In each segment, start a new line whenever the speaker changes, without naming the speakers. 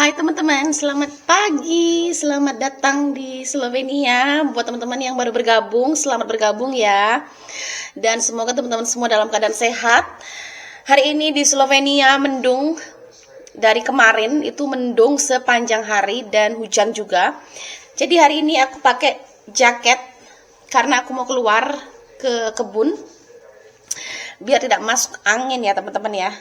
Hai teman-teman, selamat pagi, selamat datang di Slovenia. Buat teman-teman yang baru bergabung, selamat bergabung ya. Dan semoga teman-teman semua dalam keadaan sehat. Hari ini di Slovenia mendung, dari kemarin itu mendung sepanjang hari dan hujan juga. Jadi hari ini aku pakai jaket karena aku mau keluar ke kebun biar tidak masuk angin ya teman-teman ya.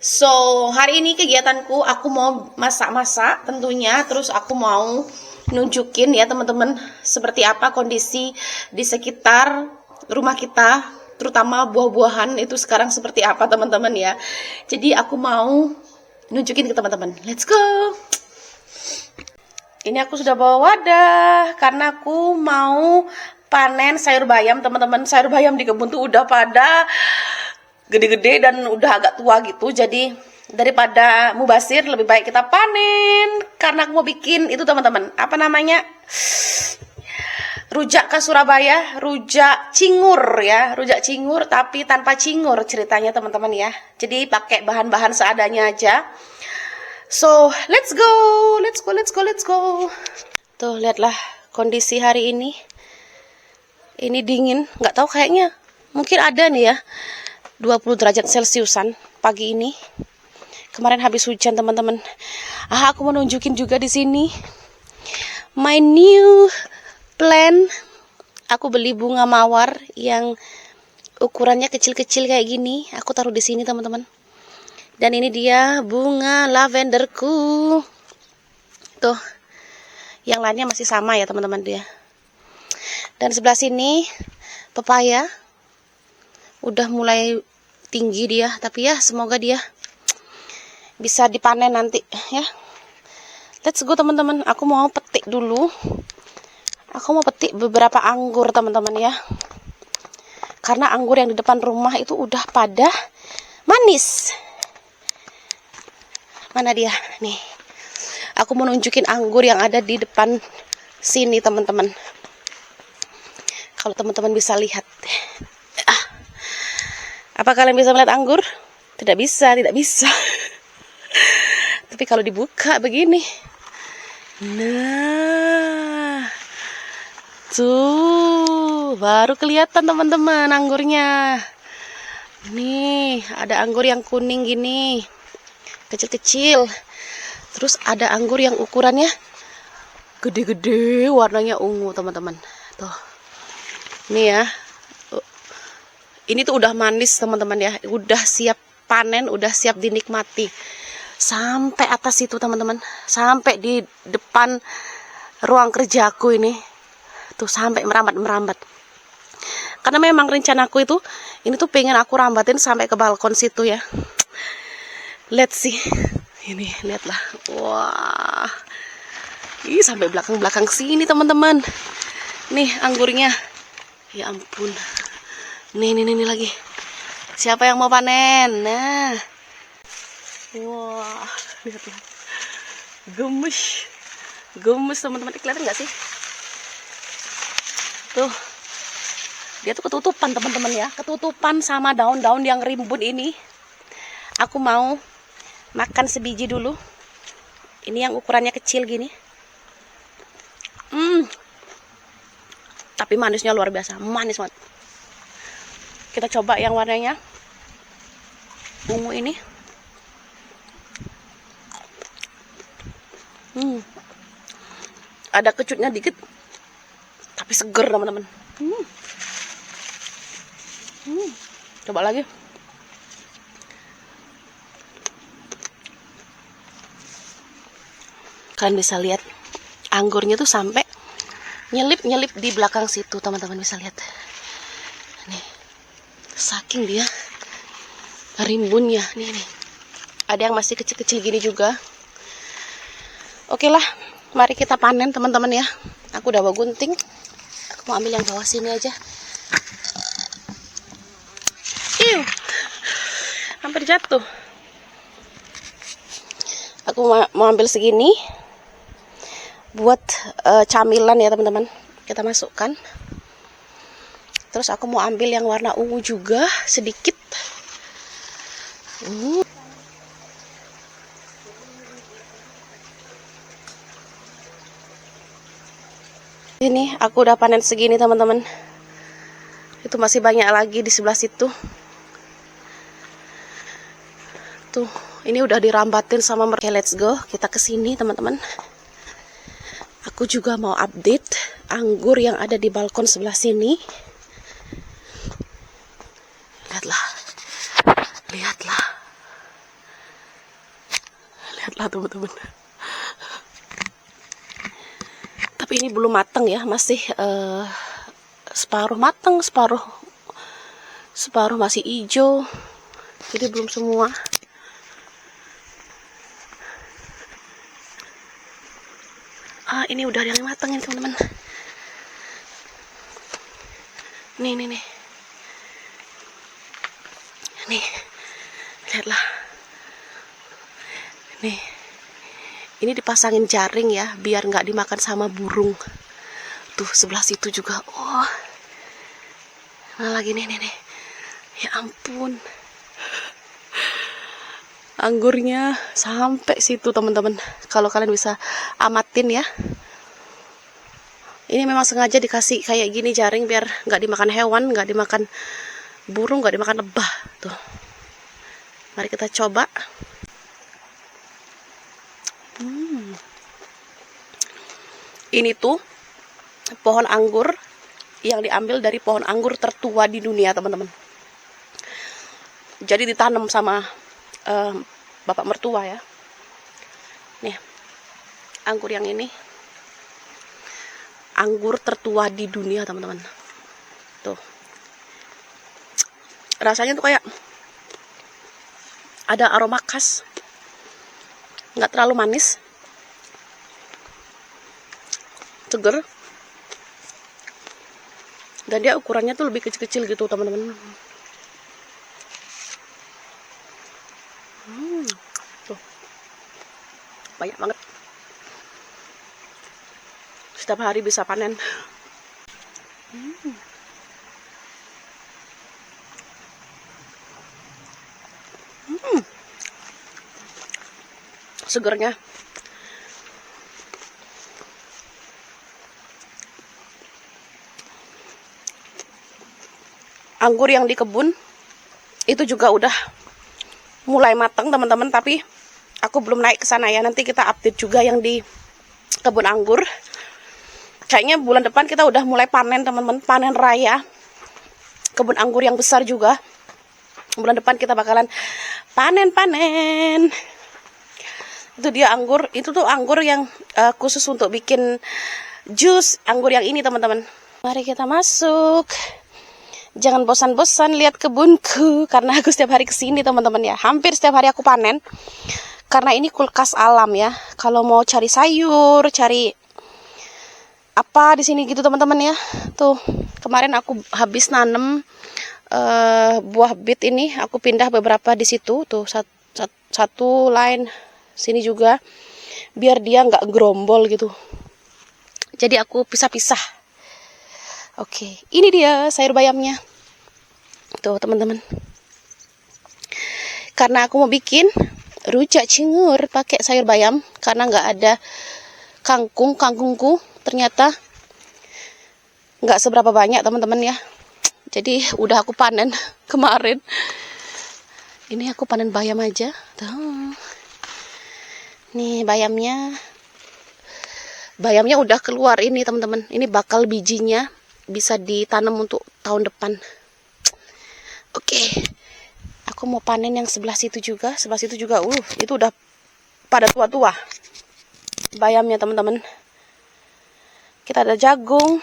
So, hari ini kegiatanku aku mau masak-masak tentunya, terus aku mau nunjukin ya teman-teman seperti apa kondisi di sekitar rumah kita, terutama buah-buahan itu sekarang seperti apa teman-teman ya. Jadi aku mau nunjukin ke teman-teman. Let's go. Ini aku sudah bawa wadah karena aku mau panen sayur bayam teman-teman. Sayur bayam di kebun tuh udah pada gede-gede dan udah agak tua gitu, jadi daripada mubasir lebih baik kita panen. Karena aku mau bikin itu teman-teman, apa namanya, rujak khas Surabaya, rujak cingur ya, rujak cingur tapi tanpa cingur ceritanya teman-teman ya. Jadi pakai bahan-bahan seadanya aja. So let's go. Tuh lihatlah kondisi hari ini. Ini dingin, nggak tahu kayaknya mungkin ada nih ya 20 derajat Celciusan pagi ini. Kemarin habis hujan teman-teman. Aku mau nunjukin juga di sini my new plant. Aku beli bunga mawar yang ukurannya kecil-kecil kayak gini. Aku taruh di sini teman-teman. Dan ini dia bunga lavenderku. Tuh, yang lainnya masih sama ya teman-teman dia. Dan sebelah sini pepaya. Udah mulai tinggi dia, tapi ya semoga dia bisa dipanen nanti ya. Let's go teman-teman. Aku mau petik dulu. Aku mau petik beberapa anggur teman-teman ya. Karena anggur yang di depan rumah itu udah pada manis. Mana dia? Nih. Aku mau nunjukin anggur yang ada di depan sini teman-teman. Kalau teman-teman bisa lihat. Apa kalian bisa melihat anggur? Tidak bisa. Tapi kalau dibuka begini. Nah. Tuh, baru kelihatan teman-teman anggurnya. Nih, ada anggur yang kuning gini. Kecil-kecil. Terus ada anggur yang ukurannya gede-gede, warnanya ungu teman-teman. Tuh. Nih ya. Ini tuh udah manis teman-teman ya, udah siap panen, udah siap dinikmati. Sampai atas itu teman-teman, sampai di depan ruang kerjaku ini, tuh sampai merambat. Karena memang rencanaku itu, ini tuh pengen aku rambatin sampai ke balkon situ ya. Let's see, ini lihatlah, wah, ini sampai belakang sini teman-teman. Nih anggurnya, ya ampun. Nih lagi. Siapa yang mau panen? Nah. Wah, lihatlah. Gemes teman-teman. Kelihatan nggak sih? Tuh. Dia tuh ketutupan teman-teman ya. Ketutupan sama daun-daun yang rimbun ini. Aku mau makan sebiji dulu. Ini yang ukurannya kecil gini. Tapi manisnya luar biasa. Manis banget. Kita coba yang warnanya ungu ini. Ada kecutnya dikit, tapi seger teman-teman. Coba lagi. Kalian bisa lihat anggurnya tuh sampai nyelip di belakang situ teman-teman, bisa lihat. Nih. Saking dia rimbunnya nih. Ada yang masih kecil-kecil gini juga. Oke lah, mari kita panen teman-teman ya. Aku udah bawa gunting. Aku mau ambil yang bawah sini aja. Hampir jatuh. Aku mau ambil segini buat camilan ya teman-teman. Kita masukkan. Terus aku mau ambil yang warna ungu juga sedikit. Ini aku udah panen segini teman-teman. Itu masih banyak lagi di sebelah situ. Tuh, ini udah dirambatin sama mereka. Let's go, kita ke sini teman-teman. Aku juga mau update anggur yang ada di balkon sebelah sini. Lihatlah. Lihatlah. Lihatlah teman-teman. Tapi ini belum matang ya, masih separuh matang, separuh masih hijau. Jadi belum semua. Ini udah yang matang ini teman-teman. Nih. Nih, lihatlah. Nih, ini dipasangin jaring ya, biar nggak dimakan sama burung. Tuh, sebelah situ juga. Oh, nah lagi nih. Ya ampun. Anggurnya sampai situ teman-teman. Kalau kalian bisa amatin ya. Ini memang sengaja dikasih kayak gini jaring biar nggak dimakan hewan, nggak dimakan burung, nggak dimakan lebah. Tuh, mari kita coba. Ini tuh pohon anggur yang diambil dari pohon anggur tertua di dunia teman-teman. Jadi ditanam sama bapak mertua ya. Nih, anggur yang ini anggur tertua di dunia teman-teman. Tuh, rasanya tuh kayak ada aroma khas, nggak terlalu manis, seger, dan dia ukurannya tuh lebih kecil-kecil gitu teman-teman. Tuh, banyak banget. Setiap hari bisa panen. Segernya. Anggur yang di kebun itu juga udah mulai matang teman-teman, tapi aku belum naik ke sana ya. Nanti kita update juga yang di kebun anggur. Kayaknya bulan depan kita udah mulai panen teman-teman, panen raya kebun anggur yang besar juga. Bulan depan kita bakalan panen. Itu dia anggur, itu tuh anggur yang khusus untuk bikin jus anggur yang ini teman-teman. Mari kita masuk. Jangan bosan-bosan lihat kebunku, karena aku setiap hari kesini teman-teman ya. Hampir setiap hari aku panen, karena ini kulkas alam ya. Kalau mau cari sayur, cari apa di sini gitu teman-teman ya. Tuh, kemarin aku habis nanem buah bit ini, aku pindah beberapa di situ. Tuh, satu lain sini juga, biar dia nggak gerombol gitu. Jadi aku pisah-pisah. Oke, ini dia sayur bayamnya. Tuh teman-teman. Karena aku mau bikin rujak cingur pakai sayur bayam, karena nggak ada kangkungku ternyata nggak seberapa banyak teman-teman ya. Jadi udah aku panen kemarin. Ini aku panen bayam aja. Tuh. Nih bayamnya. Bayamnya udah keluar ini teman-teman. Ini bakal bijinya bisa ditanam untuk tahun depan. Oke. Aku mau panen yang sebelah situ juga. Sebelah situ juga itu udah pada tua-tua bayamnya teman-teman. Kita ada jagung.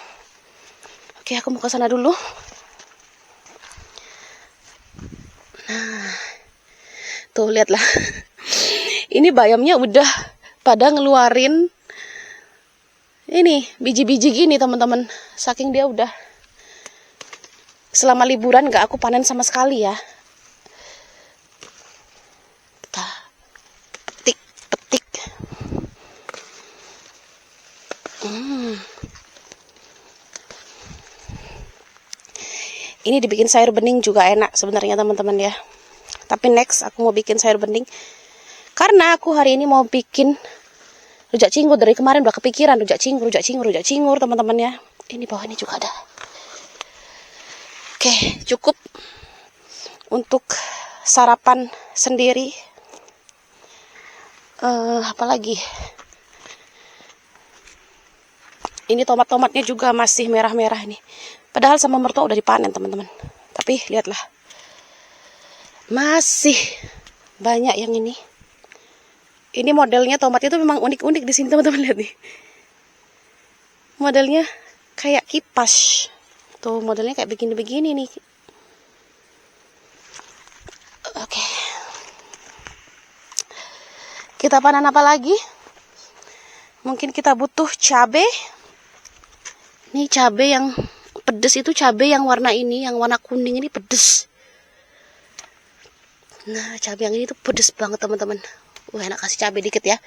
Oke, aku mau ke sana dulu. Nah, tuh lihatlah. Ini bayamnya udah pada ngeluarin ini biji-biji gini teman-teman. Saking dia udah, selama liburan gak aku panen sama sekali ya. Kita petik. Ini dibikin sayur bening juga enak sebenarnya teman-teman ya. Tapi next aku mau bikin sayur bening, karena aku hari ini mau bikin Rujak cingur dari kemarin udah kepikiran rujak cingur teman-teman ya. Ini bawah ini juga ada. Oke, cukup untuk sarapan sendiri. Apalagi? Ini tomat-tomatnya juga masih merah-merah nih. Padahal sama mertua udah dipanen teman-teman. Tapi lihatlah, masih banyak yang ini. Ini modelnya tomat itu memang unik-unik di sini teman-teman, lihat nih. Modelnya kayak kipas. Tuh modelnya kayak begini-begini nih. Oke. Kita panen apa lagi? Mungkin kita butuh cabai. Ini cabai yang pedes itu, cabai yang warna ini, yang warna kuning ini pedes. Nah, cabai yang ini tuh pedes banget teman-teman. Enak kasih cabai dikit ya,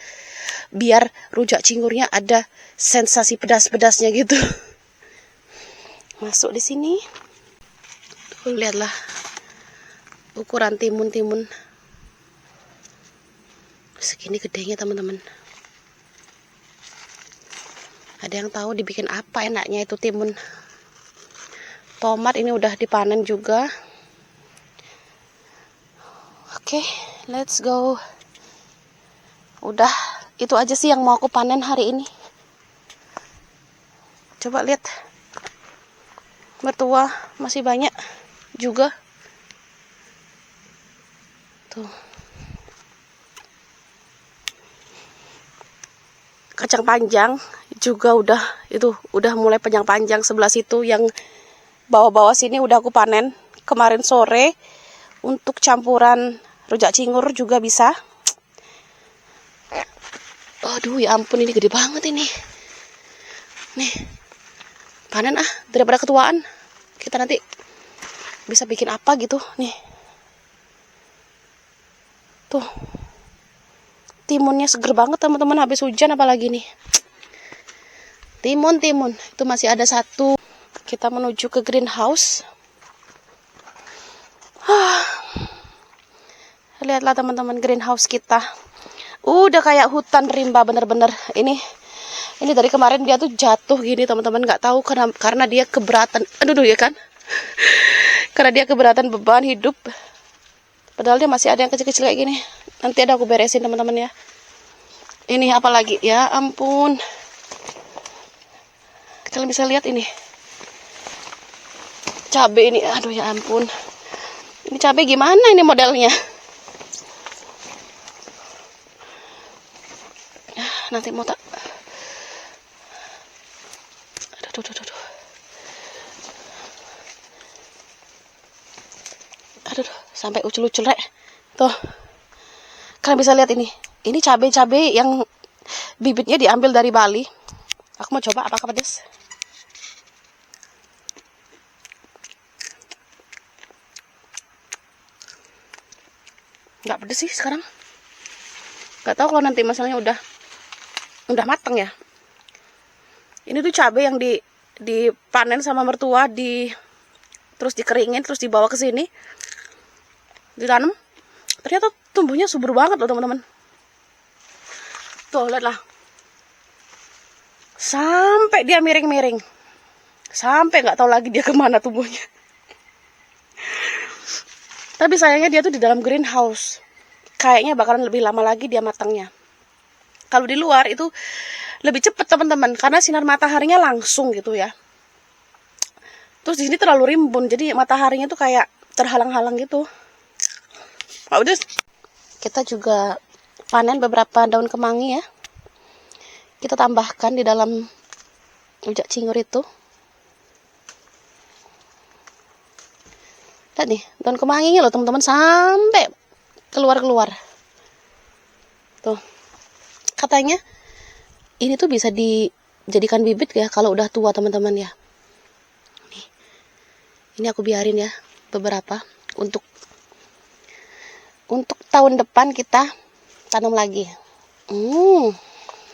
biar rujak cingurnya ada sensasi pedas-pedasnya gitu. Masuk di sini. Tuh, lihatlah ukuran timun-timun. Segini gedenya teman-teman. Ada yang tahu dibikin apa enaknya itu timun. Tomat ini udah dipanen juga. Oke, let's go. Udah, itu aja sih yang mau aku panen hari ini. Coba lihat. Mertua masih banyak juga. Tuh. Kacang panjang juga udah mulai panjang-panjang. Sebelah situ yang bawah-bawah sini udah aku panen kemarin sore. Untuk campuran rujak cingur juga bisa. Aduh ya ampun, ini gede banget ini. Nih, panen daripada ketuaan. Kita nanti bisa bikin apa gitu. Nih. Tuh. Timunnya seger banget teman-teman, habis hujan apalagi nih. Timun. Itu masih ada satu. Kita menuju ke greenhouse. Lihatlah teman-teman greenhouse kita. Udah kayak hutan rimba bener-bener. Ini dari kemarin dia tuh jatuh gini teman-teman, nggak tahu karena dia keberatan. Aduh ya kan? Karena dia keberatan beban hidup. Padahal dia masih ada yang kecil-kecil kayak gini. Nanti ada aku beresin teman-teman ya. Ini apa lagi? Ya ampun. Kalian bisa lihat ini. Cabai ini, aduh ya ampun. Ini cabai gimana ini modelnya? Nanti mau tak. Aduh, sampai ucul-ucul rek. Tuh. Kalian bisa lihat ini. Ini cabai-cabai yang bibitnya diambil dari Bali. Aku mau coba apakah pedas. Nggak pedas sih sekarang. Nggak tahu kalau nanti masalahnya udah matang ya. Ini tuh cabai yang dipanen sama mertua, terus dikeringin, terus dibawa ke sini, ditanam. Ternyata tumbuhnya subur banget loh teman-teman. Tuh lihatlah, sampai dia miring-miring, sampai nggak tahu lagi dia kemana tumbuhnya. Tapi sayangnya dia tuh di dalam greenhouse. Kayaknya bakalan lebih lama lagi dia matangnya. Kalau di luar itu lebih cepat teman-teman, karena sinar mataharinya langsung gitu ya. Terus di sini terlalu rimbun, jadi mataharinya tuh kayak terhalang-halang gitu. Udah, kita juga panen beberapa daun kemangi ya. Kita tambahkan di dalam rujak cingur itu. Lihat nih, daun kemanginya loh teman-teman, sampai keluar-keluar. Tuh. Katanya ini tuh bisa dijadikan bibit ya kalau udah tua teman-teman ya. Nih. Ini aku biarin ya beberapa untuk tahun depan kita tanam lagi.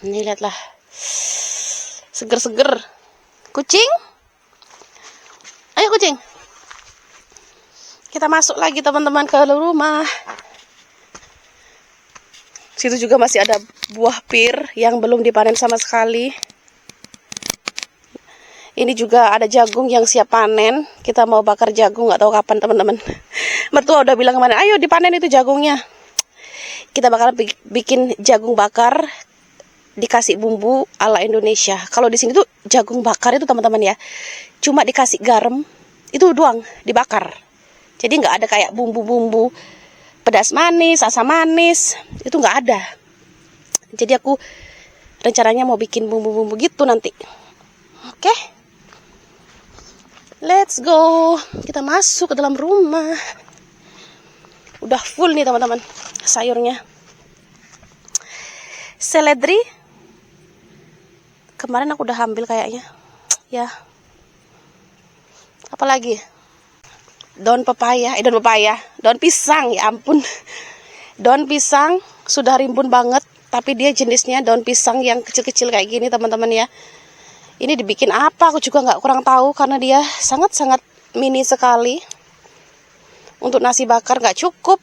Ini lihatlah. Seger-seger. Kucing? Ayo kucing. Kita masuk lagi teman-teman ke rumah. Situ juga masih ada buah pir yang belum dipanen sama sekali. Ini juga ada jagung yang siap panen. Kita mau bakar jagung, nggak tahu kapan teman-teman. Mertua udah bilang kemana, ayo dipanen itu jagungnya. Kita bakal bikin jagung bakar dikasih bumbu ala Indonesia. Kalau di sini tuh jagung bakar itu teman-teman ya, cuma dikasih garam itu doang dibakar. Jadi nggak ada kayak bumbu-bumbu pedas manis, asam manis, itu nggak ada. Jadi aku rencananya mau bikin bumbu-bumbu gitu nanti. Oke, let's go. Kita masuk ke dalam rumah. Udah full nih teman-teman sayurnya. Seledri kemarin aku udah ambil kayaknya. Ya. Apalagi? Daun pisang, ya ampun. Daun pisang sudah rimbun banget, tapi dia jenisnya daun pisang yang kecil-kecil kayak gini teman-teman ya. Ini dibikin apa aku juga nggak kurang tahu, karena dia sangat-sangat mini sekali. Untuk nasi bakar nggak cukup.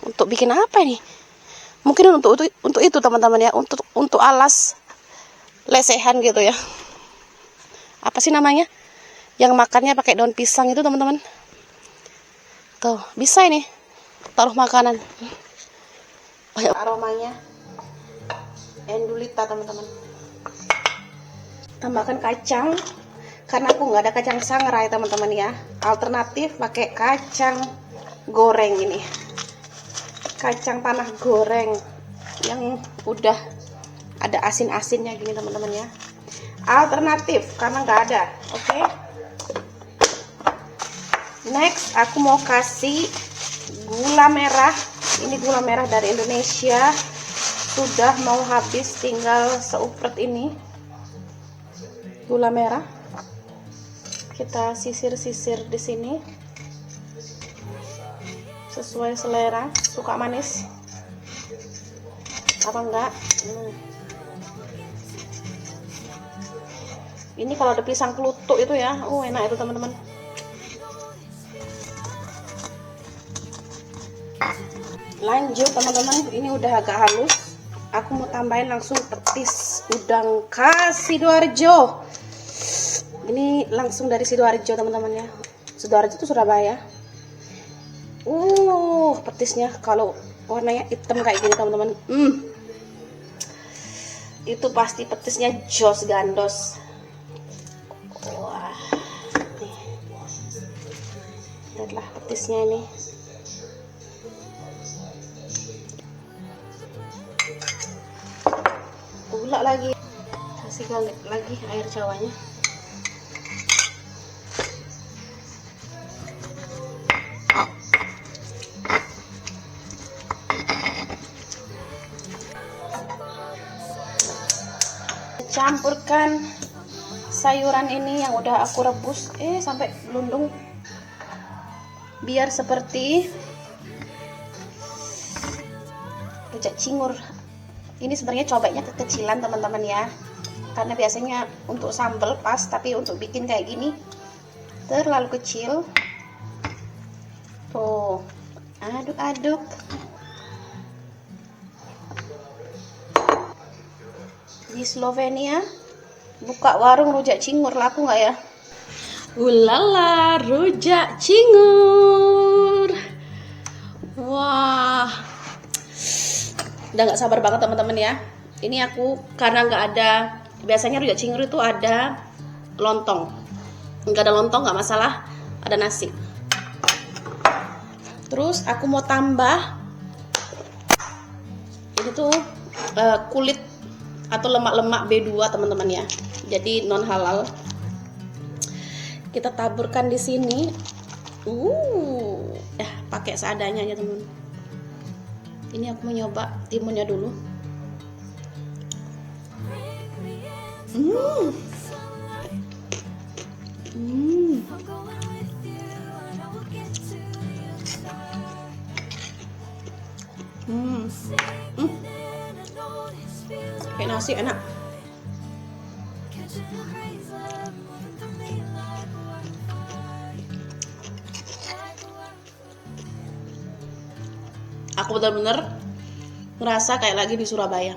Untuk bikin apa ini? Mungkin untuk itu teman-teman ya, untuk alas lesehan gitu ya. Apa sih namanya? Yang makannya pakai daun pisang itu teman-teman. Tuh, bisa ini taruh makanan. Banyak aromanya. Endulita teman-teman. Tambahkan kacang, karena aku nggak ada kacang sangrai teman-teman ya. Alternatif pakai kacang goreng ini. Kacang tanah goreng yang udah ada asin-asinnya gini teman-teman ya. Alternatif karena nggak ada. Oke. Next aku mau kasih gula merah. Ini gula merah dari Indonesia. Sudah mau habis, tinggal seupret ini. Gula merah. Kita sisir-sisir di sini. Sesuai selera, suka manis apa enggak? Ini kalau ada pisang kelutuk itu ya, enak itu teman-teman. Lanjut teman-teman, ini udah agak halus. Aku mau tambahin langsung petis udang khas Sidoarjo. Ini langsung dari Sidoarjo teman-teman ya. Sidoarjo itu Surabaya. Petisnya kalau warnanya hitam kayak gini teman-teman. Itu pasti petisnya jos gandos. Wah. Nih. Lihatlah petisnya ini. Gula lagi. Kasih lagi air jawanya. Campurkan sayuran ini yang udah aku rebus sampai gelundung, biar seperti rujak cingur. Ini sebenarnya cobeknya kekecilan teman-teman ya, karena biasanya untuk sambal pas, tapi untuk bikin kayak gini terlalu kecil. Tuh, aduk-aduk. Di Slovenia buka warung rujak cingur, laku nggak ya? Ulala, rujak cingur. Wah, udah nggak sabar banget teman-teman ya. Ini aku karena nggak ada, biasanya rujak cingur itu ada lontong. Nggak ada lontong nggak masalah, ada nasi. Terus aku mau tambah ini tuh kulit atau lemak-lemak B2 teman-teman ya. Jadi non halal. Kita taburkan di sini. Pakai seadanya aja teman. Ini aku mau nyoba timunnya dulu. Kayak nasi enak. Aku benar-benar ngerasa kayak lagi di Surabaya.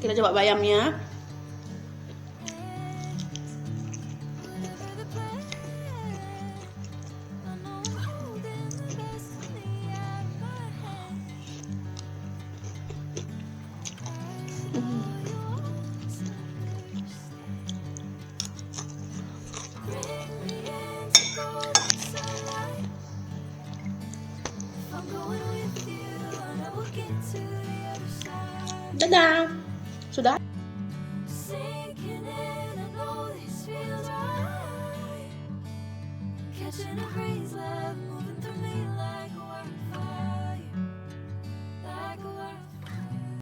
Kita coba bayamnya. Dadah. Sudah.